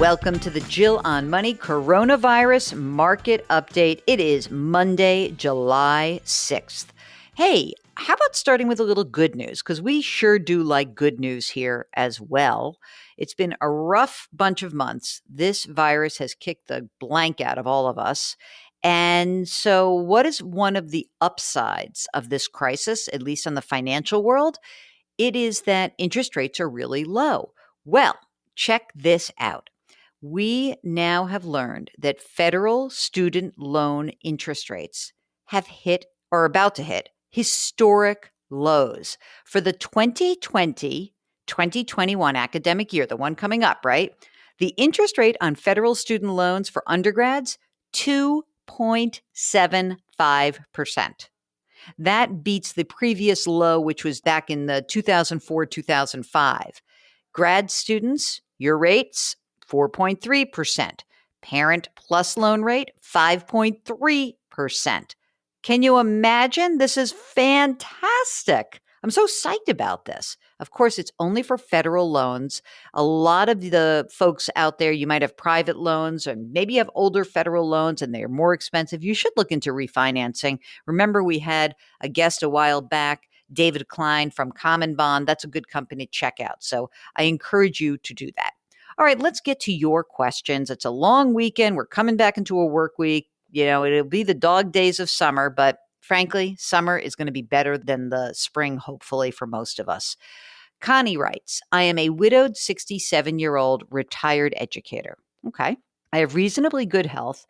Welcome to the Jill on Money Coronavirus Market Update. It is Monday, July 6th. Hey, how about starting with a little good news? Because we sure do like good news here as well. It's been a rough bunch of months. This virus has kicked the blank out of all of us. And so, what is one of the upsides of this crisis, at least on the financial world? It is that interest rates are really low. Well, check this out. We now have learned that federal student loan interest rates have hit or are about to hit historic lows for the 2020-2021 academic year, the one coming up, right? The interest rate on federal student loans for undergrads, 2.75%. That beats the previous low, which was back in the 2004-2005. Grad students, your rates, 4.3%. Parent plus loan rate, 5.3%. Can you imagine? This is fantastic. I'm so psyched about this. Of course, it's only for federal loans. A lot of the folks out there, you might have private loans and maybe you have older federal loans and they're more expensive. You should look into refinancing. Remember, we had a guest a while back, David Klein from Common Bond. That's a good company to check out. So I encourage you to do that. All right, let's get to your questions. It's a long weekend. We're coming back into a work week. You know, it'll be the dog days of summer, but frankly, summer is going to be better than the spring, hopefully, for most of us. Connie writes, I am a widowed 67-year-old retired educator. Okay. I have reasonably good health,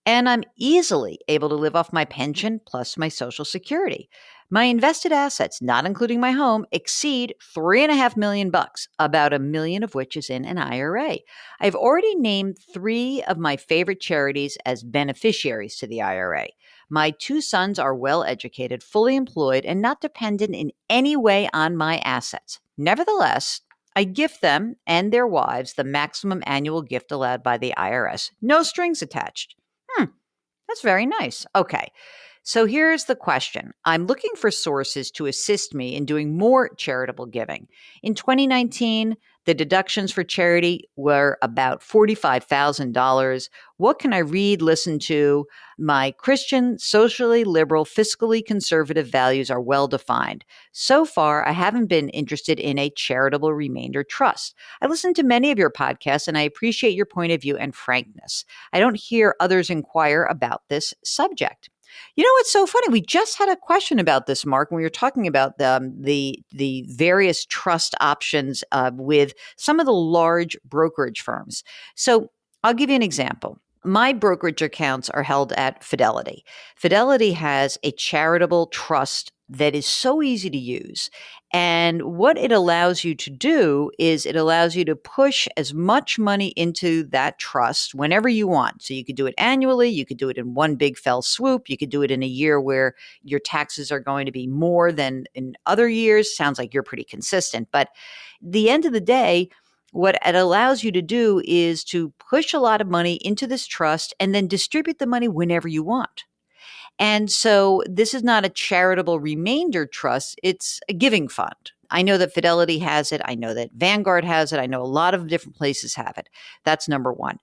and I'm easily able to live off my pension plus my Social Security. My invested assets, not including my home, exceed $3.5 million, about $1 million of which is in an IRA. I've already named 3 of my favorite charities as beneficiaries to the IRA. My 2 sons are well educated, fully employed, and not dependent in any way on my assets. Nevertheless, I gift them and their wives the maximum annual gift allowed by the IRS. No strings attached. That's very nice. Okay. So here's the question. I'm looking for sources to assist me in doing more charitable giving. In 2019, the deductions for charity were about $45,000. What can I read, listen to? My Christian, socially liberal, fiscally conservative values are well defined. So far, I haven't been interested in a charitable remainder trust. I listen to many of your podcasts and I appreciate your point of view and frankness. I don't hear others inquire about this subject. You know what's so funny? We just had a question about this, Mark, when we were talking about the various trust options with some of the large brokerage firms. So I'll give you an example. My brokerage accounts are held at Fidelity. Fidelity has a charitable trust that is so easy to use. And what it allows you to do is it allows you to push as much money into that trust whenever you want. So you could do it annually. You could do it in one big fell swoop. You could do it in a year where your taxes are going to be more than in other years. Sounds like you're pretty consistent. But at the end of the day, what it allows you to do is to push a lot of money into this trust and then distribute the money whenever you want. And so this is not a charitable remainder trust. It's a giving fund. I know that Fidelity has it. I know that Vanguard has it. I know a lot of different places have it. That's number one.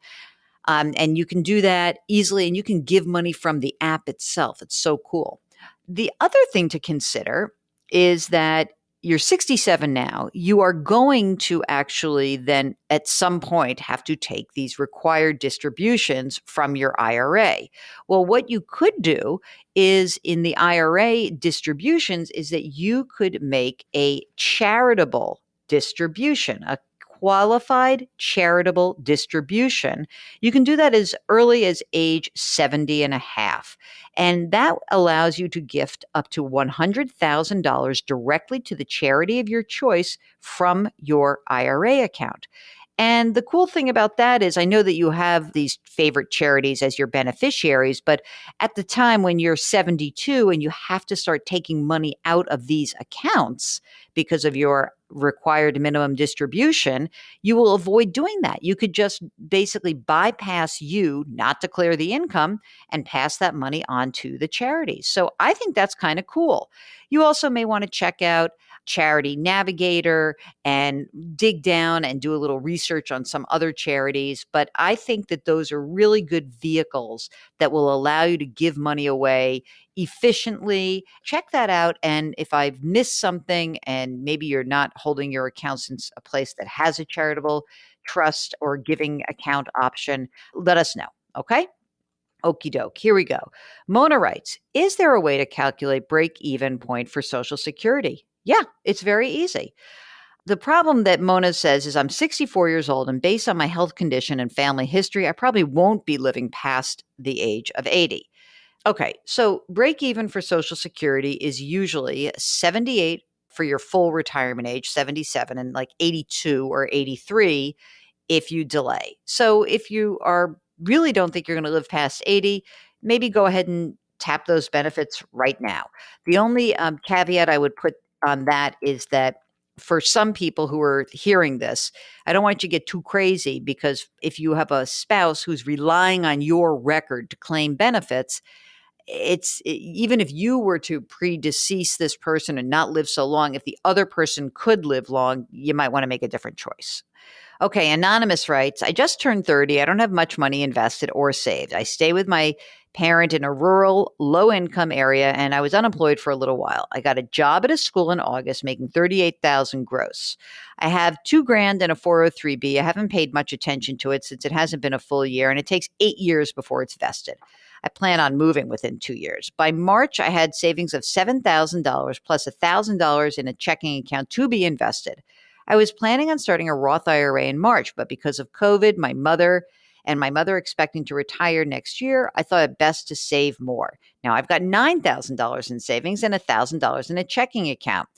And you can do that easily, and you can give money from the app itself. It's so cool. The other thing to consider is that you're 67 now, you are going to actually then at some point have to take these required distributions from your IRA. Well, what you could do is in the IRA distributions is that you could make a charitable distribution, a qualified charitable distribution. You can do that as early as age 70 and a half. And that allows you to gift up to $100,000 directly to the charity of your choice from your IRA account. And the cool thing about that is I know that you have these favorite charities as your beneficiaries, but at the time when you're 72 and you have to start taking money out of these accounts because of your required minimum distribution, you will avoid doing that. You could just basically bypass you, not declare the income, and pass that money on to the charities. So I think that's kind of cool. You also may want to check out Charity Navigator and dig down and do a little research on some other charities. But I think that those are really good vehicles that will allow you to give money away efficiently. Check that out. And if I've missed something and maybe you're not holding your accounts in a place that has a charitable trust or giving account option, let us know. Okay. Okie doke. Here we go. Mona writes, is there a way to calculate break-even point for Social Security? Yeah, it's very easy. The problem that Mona says is I'm 64 years old, and based on my health condition and family history, I probably won't be living past the age of 80. Okay, so break even for Social Security is usually 78 for your full retirement age, 77, and like 82 or 83 if you delay. So if you are really don't think you're going to live past 80, maybe go ahead and tap those benefits right now. The only caveat I would put on that is that for some people who are hearing this, I don't want you to get too crazy, because if you have a spouse who's relying on your record to claim benefits, even if you were to predecease this person and not live so long, if the other person could live long, you might want to make a different choice. Okay, Anonymous writes, I just turned 30. I don't have much money invested or saved. I stay with my parent in a rural, low-income area, and I was unemployed for a little while. I got a job at a school in August, making $38,000 gross. I have $2,000 in a 403B. I haven't paid much attention to it since it hasn't been a full year, and it takes 8 years before it's vested. I plan on moving within 2 years. By March, I had savings of $7,000 plus $1,000 in a checking account to be invested. I was planning on starting a Roth IRA in March, but because of COVID, my mother expecting to retire next year, I thought it best to save more. Now I've got $9,000 in savings and $1,000 in a checking account.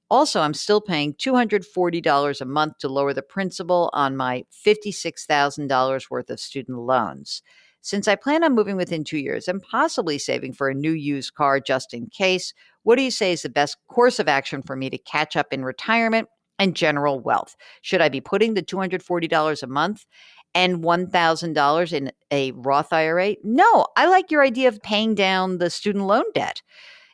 Also, I'm still paying $240 a month to lower the principal on my $56,000 worth of student loans. Since I plan on moving within 2 years and possibly saving for a new used car just in case, what do you say is the best course of action for me to catch up in retirement and general wealth? Should I be putting the $240 a month and $1,000 in a Roth IRA? No, I like your idea of paying down the student loan debt,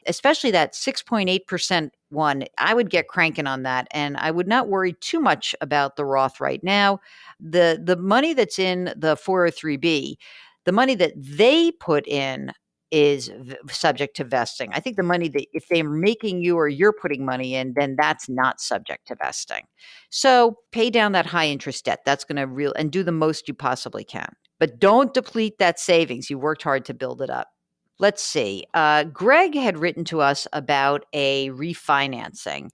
especially that 6.8% one. I would get cranking on that, and I would not worry too much about the Roth right now. The money that's in the 403B, the money that they put in is subject to vesting. I think the money that if they're making you or you're putting money in, then that's not subject to vesting. So pay down that high interest debt. That's going to and do the most you possibly can. But don't deplete that savings. You worked hard to build it up. Let's see. Greg had written to us about a refinancing.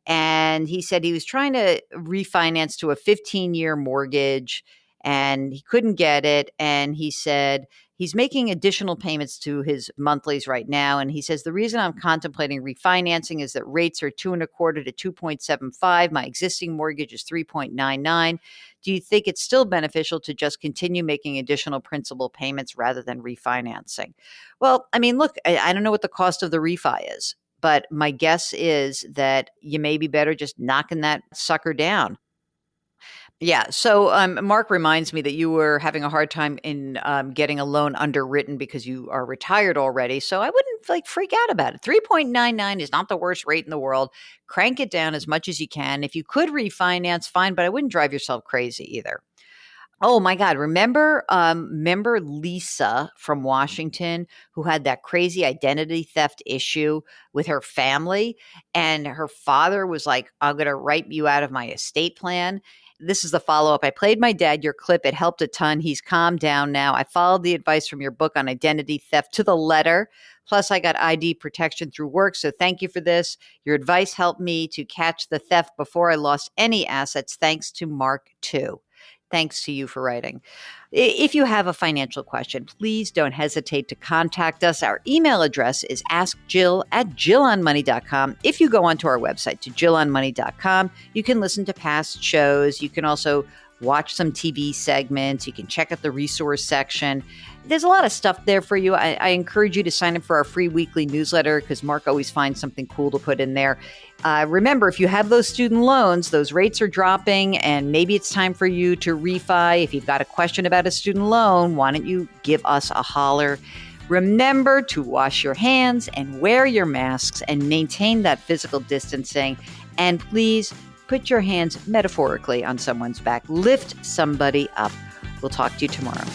And he said he was trying to refinance to a 15-year mortgage and he couldn't get it. And he said he's making additional payments to his monthlies right now. And he says, the reason I'm contemplating refinancing is that rates are 2.25 to 2.75. My existing mortgage is 3.99. Do you think it's still beneficial to just continue making additional principal payments rather than refinancing? Well, I mean, look, I don't know what the cost of the refi is, but my guess is that you may be better just knocking that sucker down. Yeah. So Mark reminds me that you were having a hard time in getting a loan underwritten because you are retired already. So I wouldn't freak out about it. 3.99 is not the worst rate in the world. Crank it down as much as you can. If you could refinance, fine, but I wouldn't drive yourself crazy either. Oh my God. Remember Lisa from Washington who had that crazy identity theft issue with her family? And her father was like, I'm going to write you out of my estate plan. This is the follow-up. I played my dad your clip. It helped a ton. He's calmed down now. I followed the advice from your book on identity theft to the letter. Plus, I got ID protection through work. So thank you for this. Your advice helped me to catch the theft before I lost any assets. Thanks to Mark, too. Thanks to you for writing. If you have a financial question, please don't hesitate to contact us. Our email address is askjill@jillonmoney.com. If you go onto our website to jillonmoney.com, you can listen to past shows. You can also watch some TV segments. You can check out the resource section. There's a lot of stuff there for you. I encourage you to sign up for our free weekly newsletter because Mark always finds something cool to put in there. Remember, if you have those student loans, those rates are dropping and maybe it's time for you to refi. If you've got a question about a student loan, why don't you give us a holler? Remember to wash your hands and wear your masks and maintain that physical distancing. And please put your hands metaphorically on someone's back. Lift somebody up. We'll talk to you tomorrow.